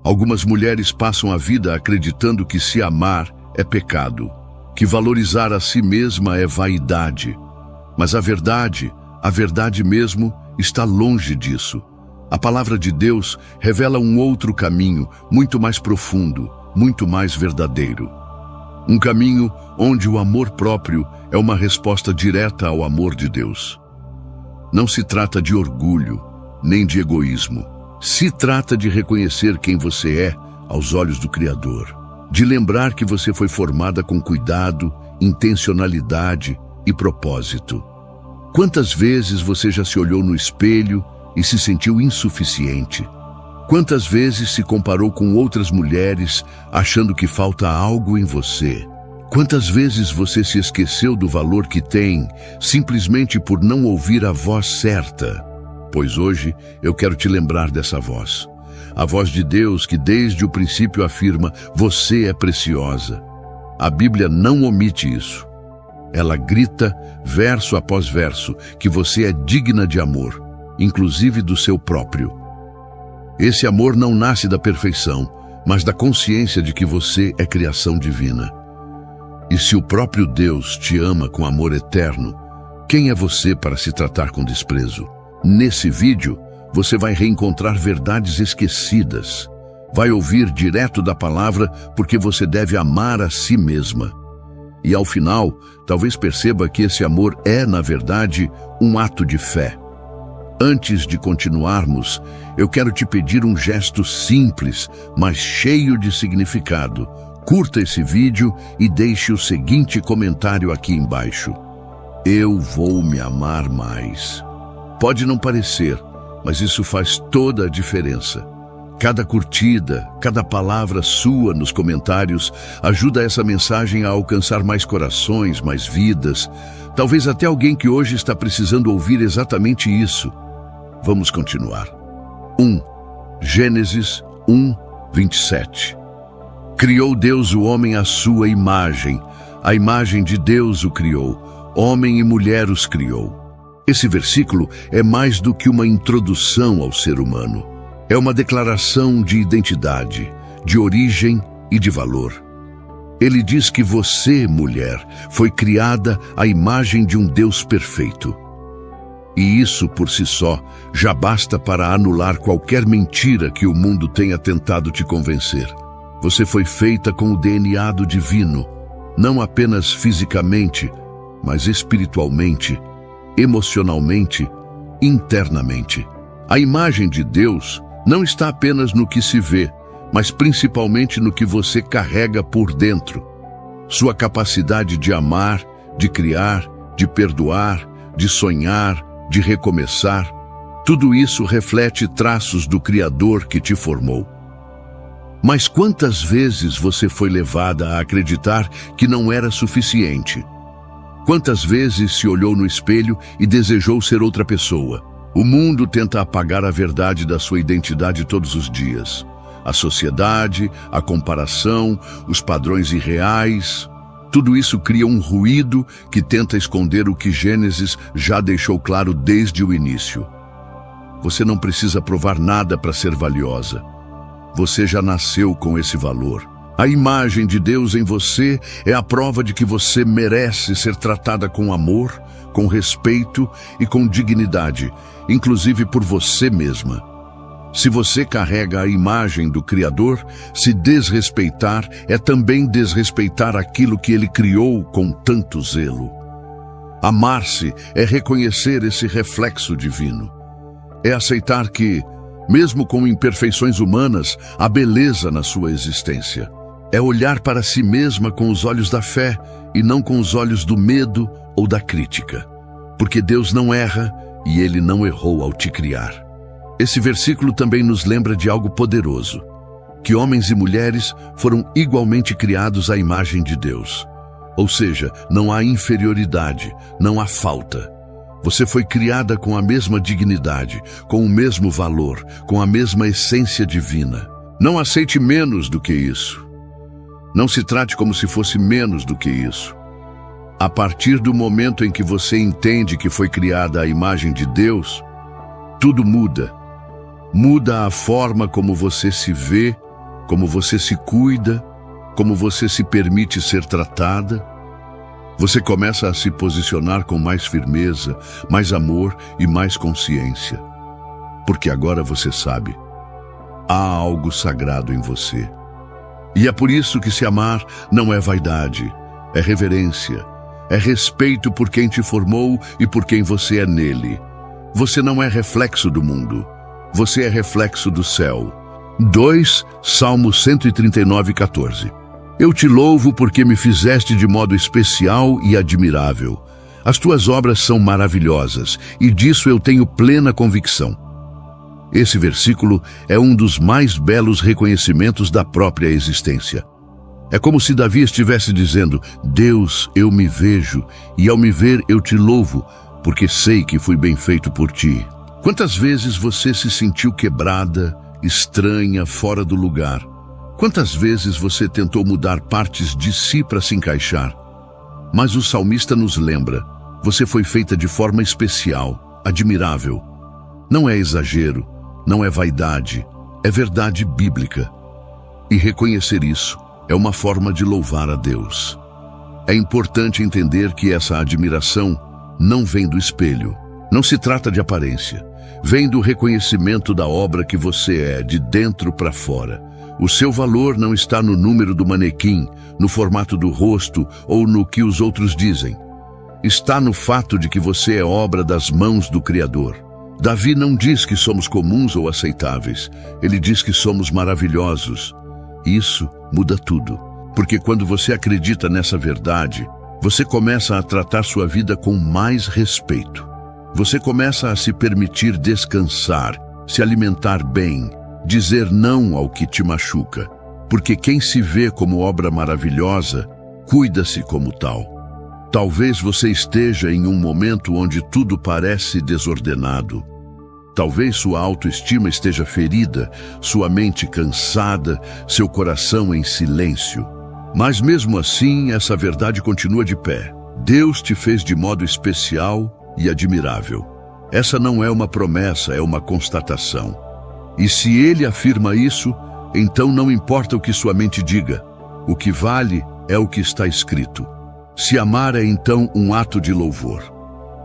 Algumas mulheres passam a vida acreditando que se amar é pecado, que valorizar a si mesma é vaidade. Mas a verdade mesmo, está longe disso. A palavra de Deus revela um outro caminho, muito mais profundo, muito mais verdadeiro. Um caminho onde o amor próprio é uma resposta direta ao amor de Deus. Não se trata de orgulho, nem de egoísmo. Se trata de reconhecer quem você é aos olhos do Criador. De lembrar que você foi formada com cuidado, intencionalidade e propósito. Quantas vezes você já se olhou no espelho e se sentiu insuficiente? Quantas vezes se comparou com outras mulheres, achando que falta algo em você? Quantas vezes você se esqueceu do valor que tem, simplesmente por não ouvir a voz certa? Pois hoje eu quero te lembrar dessa voz. A voz de Deus que desde o princípio afirma: você é preciosa. A Bíblia não omite isso. Ela grita, verso após verso, que você é digna de amor, inclusive do seu próprio. Esse amor não nasce da perfeição, mas da consciência de que você é criação divina. E se o próprio Deus te ama com amor eterno, quem é você para se tratar com desprezo? Nesse vídeo, você vai reencontrar verdades esquecidas. Vai ouvir direto da palavra porque você deve amar a si mesma. E ao final, talvez perceba que esse amor é, na verdade, um ato de fé. Antes de continuarmos, eu quero te pedir um gesto simples, mas cheio de significado. Curta esse vídeo e deixe o seguinte comentário aqui embaixo: eu vou me amar mais. Pode não parecer, mas isso faz toda a diferença. Cada curtida, cada palavra sua nos comentários ajuda essa mensagem a alcançar mais corações, mais vidas. Talvez até alguém que hoje está precisando ouvir exatamente isso. Vamos continuar. 1. Gênesis 1, 27. Criou Deus o homem à sua imagem. A imagem de Deus o criou. Homem e mulher os criou. Esse versículo é mais do que uma introdução ao ser humano. É uma declaração de identidade, de origem e de valor. Ele diz que você, mulher, foi criada à imagem de um Deus perfeito. E isso, por si só, já basta para anular qualquer mentira que o mundo tenha tentado te convencer. Você foi feita com o DNA do divino, não apenas fisicamente, mas espiritualmente, emocionalmente, internamente. A imagem de Deus não está apenas no que se vê, mas principalmente no que você carrega por dentro. Sua capacidade de amar, de criar, de perdoar, de sonhar, de recomeçar, tudo isso reflete traços do Criador que te formou. Mas quantas vezes você foi levada a acreditar que não era suficiente? Quantas vezes se olhou no espelho e desejou ser outra pessoa? O mundo tenta apagar a verdade da sua identidade todos os dias. A sociedade, a comparação, os padrões irreais, tudo isso cria um ruído que tenta esconder o que Gênesis já deixou claro desde o início. Você não precisa provar nada para ser valiosa. Você já nasceu com esse valor. A imagem de Deus em você é a prova de que você merece ser tratada com amor, com respeito e com dignidade, inclusive por você mesma. Se você carrega a imagem do Criador, se desrespeitar é também desrespeitar aquilo que Ele criou com tanto zelo. Amar-se é reconhecer esse reflexo divino. É aceitar que, mesmo com imperfeições humanas, há beleza na sua existência. É olhar para si mesma com os olhos da fé e não com os olhos do medo ou da crítica. Porque Deus não erra e Ele não errou ao te criar. Esse versículo também nos lembra de algo poderoso, que homens e mulheres foram igualmente criados à imagem de Deus. Ou seja, não há inferioridade, não há falta. Você foi criada com a mesma dignidade, com o mesmo valor, com a mesma essência divina. Não aceite menos do que isso. Não se trate como se fosse menos do que isso. A partir do momento em que você entende que foi criada à imagem de Deus, tudo muda. Muda a forma como você se vê, como você se cuida, como você se permite ser tratada. Você começa a se posicionar com mais firmeza, mais amor e mais consciência. Porque agora você sabe, há algo sagrado em você. E é por isso que se amar não é vaidade, é reverência, é respeito por quem te formou e por quem você é nele. Você não é reflexo do mundo, você é reflexo do céu. 2 Salmo 139:14. Eu te louvo porque me fizeste de modo especial e admirável. As tuas obras são maravilhosas e disso eu tenho plena convicção. Esse versículo é um dos mais belos reconhecimentos da própria existência. É como se Davi estivesse dizendo: Deus, eu me vejo, e ao me ver eu te louvo, porque sei que fui bem feito por ti. Quantas vezes você se sentiu quebrada, estranha, fora do lugar? Quantas vezes você tentou mudar partes de si para se encaixar? Mas o salmista nos lembra: você foi feita de forma especial, admirável. Não é exagero, não é vaidade, é verdade bíblica. E reconhecer isso é uma forma de louvar a Deus. É importante entender que essa admiração não vem do espelho, não se trata de aparência. Vem do reconhecimento da obra que você é, de dentro para fora. O seu valor não está no número do manequim, no formato do rosto ou no que os outros dizem. Está no fato de que você é obra das mãos do Criador. Davi não diz que somos comuns ou aceitáveis. Ele diz que somos maravilhosos. Isso muda tudo, porque quando você acredita nessa verdade, você começa a tratar sua vida com mais respeito. Você começa a se permitir descansar, se alimentar bem, dizer não ao que te machuca, porque quem se vê como obra maravilhosa, cuida-se como tal. Talvez você esteja em um momento onde tudo parece desordenado. Talvez sua autoestima esteja ferida, sua mente cansada, seu coração em silêncio. Mas mesmo assim, essa verdade continua de pé. Deus te fez de modo especial e admirável. Essa não é uma promessa, é uma constatação. E se Ele afirma isso, então não importa o que sua mente diga. O que vale é o que está escrito. Se amar é então um ato de louvor.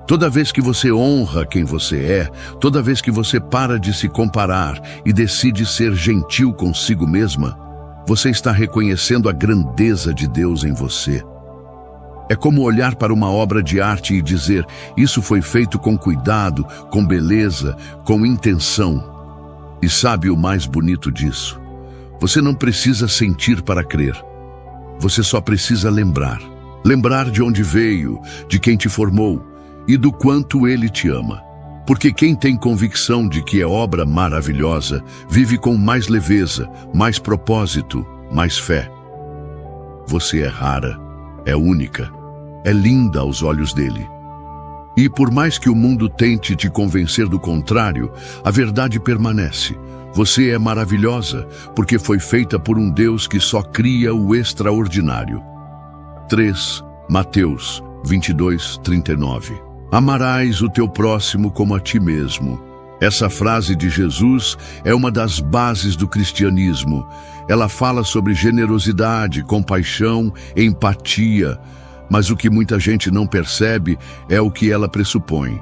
Toda vez que você honra quem você é, toda vez que você para de se comparar e decide ser gentil consigo mesma, você está reconhecendo a grandeza de Deus em você. É como olhar para uma obra de arte e dizer: isso foi feito com cuidado, com beleza, com intenção. E sabe o mais bonito disso? Você não precisa sentir para crer. Você só precisa lembrar. Lembrar de onde veio, de quem te formou e do quanto Ele te ama. Porque quem tem convicção de que é obra maravilhosa, vive com mais leveza, mais propósito, mais fé. Você é rara, é única, é linda aos olhos dele. E por mais que o mundo tente te convencer do contrário, a verdade permanece. Você é maravilhosa, porque foi feita por um Deus que só cria o extraordinário. 3 Mateus 22:39. Amarás o teu próximo como a ti mesmo. Essa frase de Jesus é uma das bases do cristianismo. Ela fala sobre generosidade, compaixão, empatia, mas o que muita gente não percebe é o que ela pressupõe.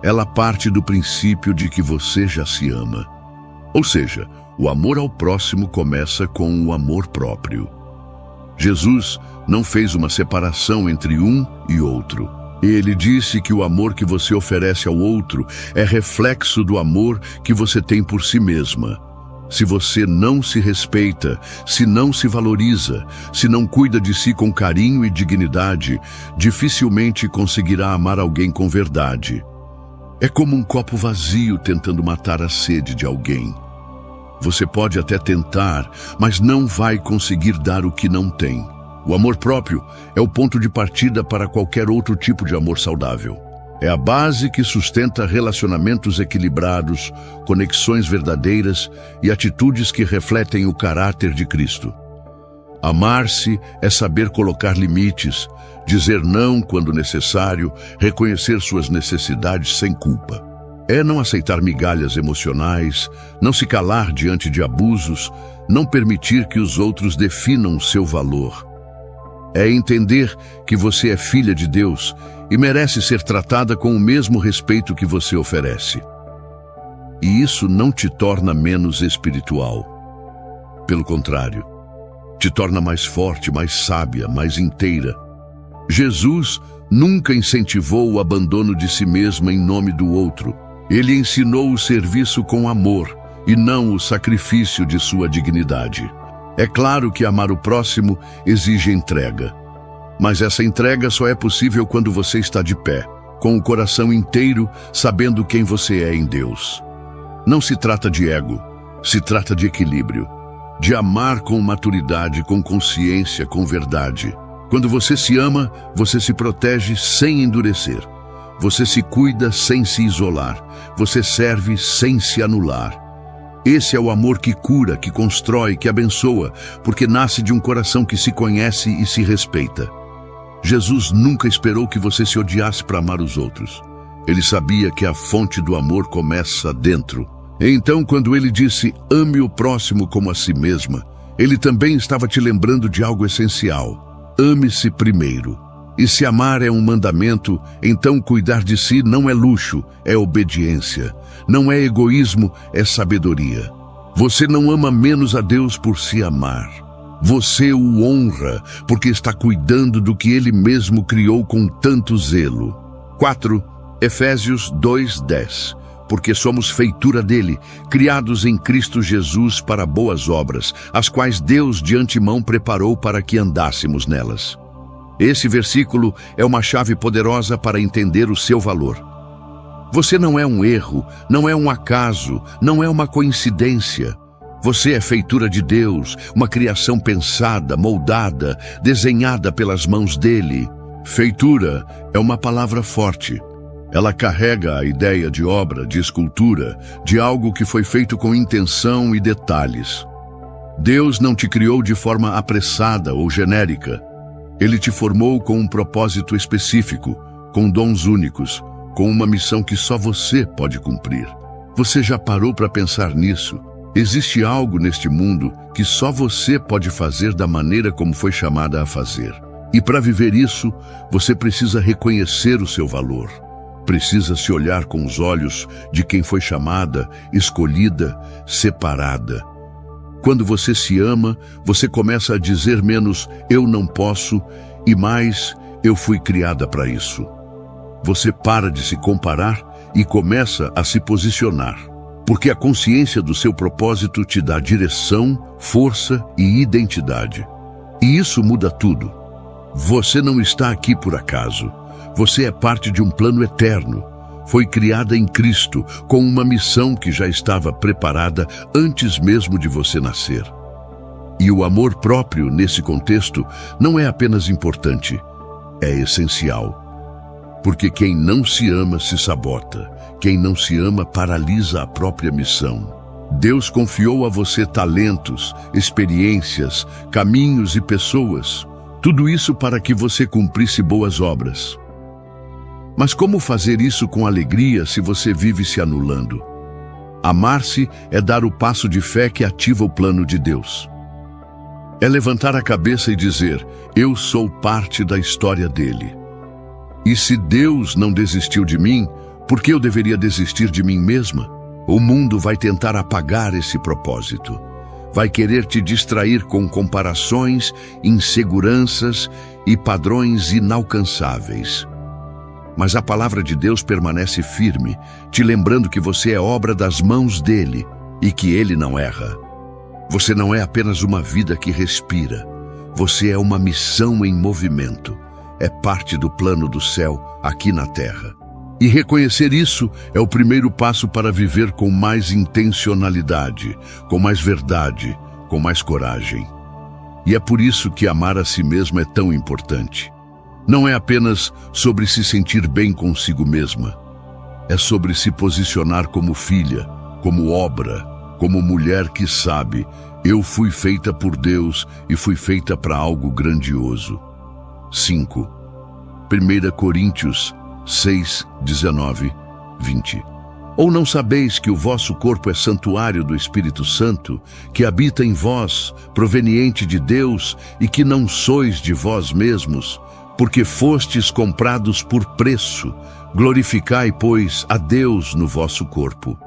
Ela parte do princípio de que você já se ama. Ou seja, o amor ao próximo começa com o amor próprio. Jesus não fez uma separação entre um e outro. Ele disse que o amor que você oferece ao outro é reflexo do amor que você tem por si mesma. Se você não se respeita, se não se valoriza, se não cuida de si com carinho e dignidade, dificilmente conseguirá amar alguém com verdade. É como um copo vazio tentando matar a sede de alguém. Você pode até tentar, mas não vai conseguir dar o que não tem. O amor próprio é o ponto de partida para qualquer outro tipo de amor saudável. É a base que sustenta relacionamentos equilibrados, conexões verdadeiras e atitudes que refletem o caráter de Cristo. Amar-se é saber colocar limites, dizer não quando necessário, reconhecer suas necessidades sem culpa. É não aceitar migalhas emocionais, não se calar diante de abusos, não permitir que os outros definam seu valor. É entender que você é filha de Deus e merece ser tratada com o mesmo respeito que você oferece. E isso não te torna menos espiritual. Pelo contrário, te torna mais forte, mais sábia, mais inteira. Jesus nunca incentivou o abandono de si mesma em nome do outro. Ele ensinou o serviço com amor e não o sacrifício de sua dignidade. É claro que amar o próximo exige entrega, mas essa entrega só é possível quando você está de pé, com o coração inteiro, sabendo quem você é em Deus. Não se trata de ego, se trata de equilíbrio, de amar com maturidade, com consciência, com verdade. Quando você se ama, você se protege sem endurecer. Você se cuida sem se isolar. Você serve sem se anular. Esse é o amor que cura, que constrói, que abençoa, porque nasce de um coração que se conhece e se respeita. Jesus nunca esperou que você se odiasse para amar os outros. Ele sabia que a fonte do amor começa dentro. Então, quando ele disse, ame o próximo como a si mesma, ele também estava te lembrando de algo essencial. Ame-se primeiro. E se amar é um mandamento, então cuidar de si não é luxo, é obediência. Não é egoísmo, é sabedoria. Você não ama menos a Deus por se amar. Você o honra porque está cuidando do que Ele mesmo criou com tanto zelo. 4. Efésios 2:10. Porque somos feitura dele, criados em Cristo Jesus para boas obras, as quais Deus de antemão preparou para que andássemos nelas. Esse versículo é uma chave poderosa para entender o seu valor. Você não é um erro, não é um acaso, não é uma coincidência. Você é feitura de Deus, uma criação pensada, moldada, desenhada pelas mãos dele. Feitura é uma palavra forte. Ela carrega a ideia de obra, de escultura, de algo que foi feito com intenção e detalhes. Deus não te criou de forma apressada ou genérica. Ele te formou com um propósito específico, com dons únicos, com uma missão que só você pode cumprir. Você já parou para pensar nisso? Existe algo neste mundo que só você pode fazer da maneira como foi chamada a fazer. E para viver isso, você precisa reconhecer o seu valor. Precisa se olhar com os olhos de quem foi chamada, escolhida, separada. Quando você se ama, você começa a dizer menos eu não posso e mais eu fui criada para isso. Você para de se comparar e começa a se posicionar, porque a consciência do seu propósito te dá direção, força e identidade. E isso muda tudo. Você não está aqui por acaso. Você é parte de um plano eterno. Foi criada em Cristo, com uma missão que já estava preparada antes mesmo de você nascer. E o amor próprio, nesse contexto, não é apenas importante, é essencial. Porque quem não se ama se sabota. Quem não se ama paralisa a própria missão. Deus confiou a você talentos, experiências, caminhos e pessoas. Tudo isso para que você cumprisse boas obras. Mas como fazer isso com alegria se você vive se anulando? Amar-se é dar o passo de fé que ativa o plano de Deus. É levantar a cabeça e dizer, eu sou parte da história dele. E se Deus não desistiu de mim, por que eu deveria desistir de mim mesma? O mundo vai tentar apagar esse propósito. Vai querer te distrair com comparações, inseguranças e padrões inalcançáveis. Mas a palavra de Deus permanece firme, te lembrando que você é obra das mãos dele e que ele não erra. Você não é apenas uma vida que respira. Você é uma missão em movimento. É parte do plano do céu aqui na terra. E reconhecer isso é o primeiro passo para viver com mais intencionalidade, com mais verdade, com mais coragem. E é por isso que amar a si mesmo é tão importante. Não é apenas sobre se sentir bem consigo mesma. É sobre se posicionar como filha, como obra, como mulher que sabe, eu fui feita por Deus e fui feita para algo grandioso. 5. 1 Coríntios 6, 19, 20. Ou não sabeis que o vosso corpo é santuário do Espírito Santo, que habita em vós, proveniente de Deus, e que não sois de vós mesmos, porque fostes comprados por preço? Glorificai, pois, a Deus no vosso corpo.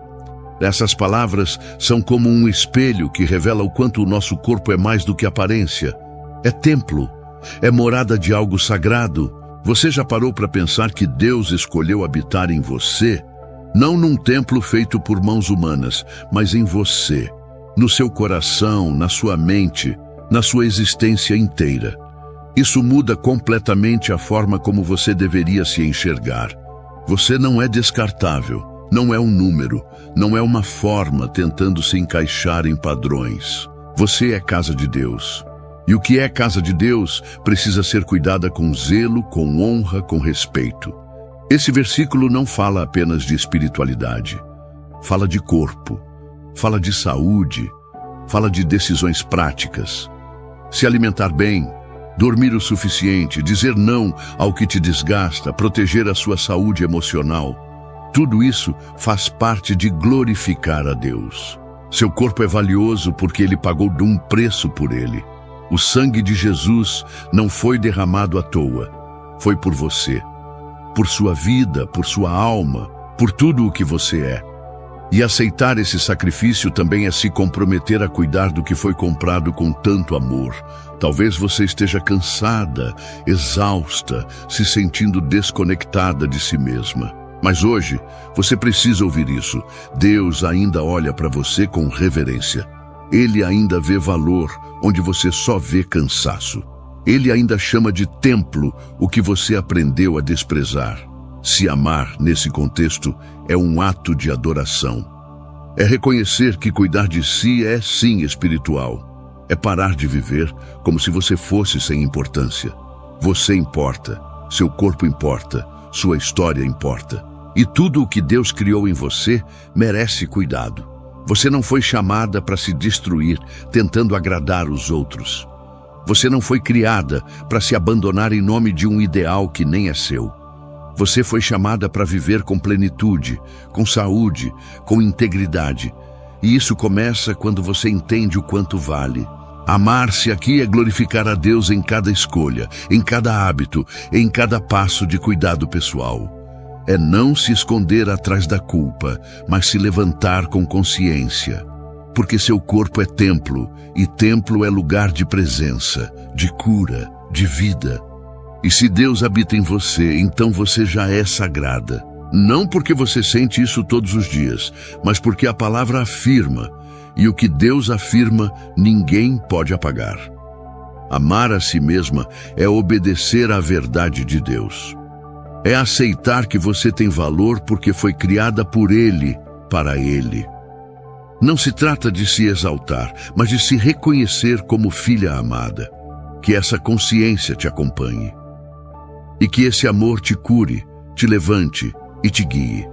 Essas palavras são como um espelho que revela o quanto o nosso corpo é mais do que aparência. É templo, é morada de algo sagrado. Você já parou para pensar que Deus escolheu habitar em você? Não num templo feito por mãos humanas, mas em você, no seu coração, na sua mente, na sua existência inteira. Isso muda completamente a forma como você deveria se enxergar. Você não é descartável, não é um número, não é uma forma tentando se encaixar em padrões. Você é casa de Deus. E o que é casa de Deus precisa ser cuidada com zelo, com honra, com respeito. Esse versículo não fala apenas de espiritualidade. Fala de corpo, fala de saúde, fala de decisões práticas. Se alimentar bem, dormir o suficiente, dizer não ao que te desgasta, proteger a sua saúde emocional. Tudo isso faz parte de glorificar a Deus. Seu corpo é valioso porque Ele pagou de um preço por ele. O sangue de Jesus não foi derramado à toa. Foi por você, por sua vida, por sua alma, por tudo o que você é. E aceitar esse sacrifício também é se comprometer a cuidar do que foi comprado com tanto amor. Talvez você esteja cansada, exausta, se sentindo desconectada de si mesma. Mas hoje, você precisa ouvir isso. Deus ainda olha para você com reverência. Ele ainda vê valor onde você só vê cansaço. Ele ainda chama de templo o que você aprendeu a desprezar. Se amar, nesse contexto, é um ato de adoração. É reconhecer que cuidar de si é, sim, espiritual. É parar de viver como se você fosse sem importância. Você importa, seu corpo importa, sua história importa. E tudo o que Deus criou em você merece cuidado. Você não foi chamada para se destruir tentando agradar os outros. Você não foi criada para se abandonar em nome de um ideal que nem é seu. Você foi chamada para viver com plenitude, com saúde, com integridade. E isso começa quando você entende o quanto vale. Amar-se aqui é glorificar a Deus em cada escolha, em cada hábito, em cada passo de cuidado pessoal. É não se esconder atrás da culpa, mas se levantar com consciência. Porque seu corpo é templo, e templo é lugar de presença, de cura, de vida. E se Deus habita em você, então você já é sagrada. Não porque você sente isso todos os dias, mas porque a palavra afirma, e o que Deus afirma, ninguém pode apagar. Amar a si mesma é obedecer à verdade de Deus. É aceitar que você tem valor porque foi criada por Ele, para Ele. Não se trata de se exaltar, mas de se reconhecer como filha amada. Que essa consciência te acompanhe. E que esse amor te cure, te levante e te guie.